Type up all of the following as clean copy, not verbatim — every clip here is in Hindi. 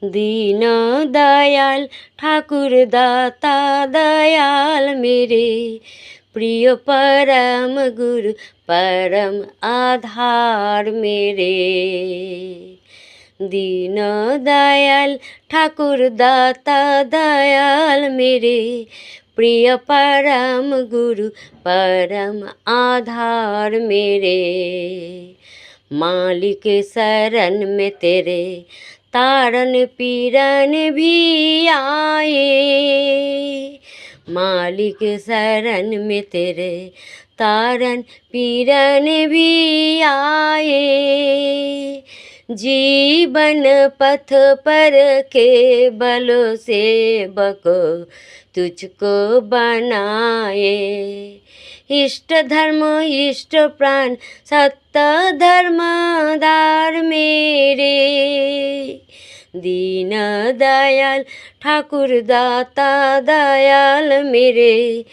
दीन दयाल ठाकुर दाता दयाल मेरे, प्रिय परम गुरु परम आधार मेरे। दीन दयाल ठाकुर दाता दयाल मेरे, प्रिय परम गुरु परम आधार मेरे। मालिक शरण में तेरे तारन पीरन भी आए, मालिक शरण में तेरे तारन पीरन भी आए। जीवन पथ पर केवल सेवक तुझको बनाए, इष्ट धर्म इष्ट प्राण सत्य धर्मदार मेरे। दीन दयाल ठाकुर दाता दयाल मेरे,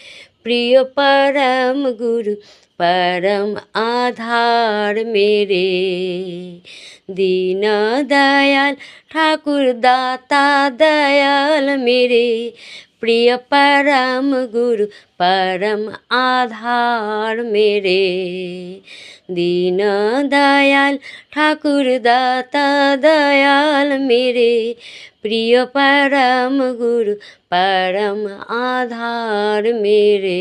प्रिय परम गुरु परम आधार मेरे। दीन दयाल ठाकुर दाता दयाल मेरे, प्रिय परम गुरु परम आधार मेरे। दीन दयाल ठाकुर दाता दयाल मेरे, प्रिय परम गुरु परम आधार मेरे।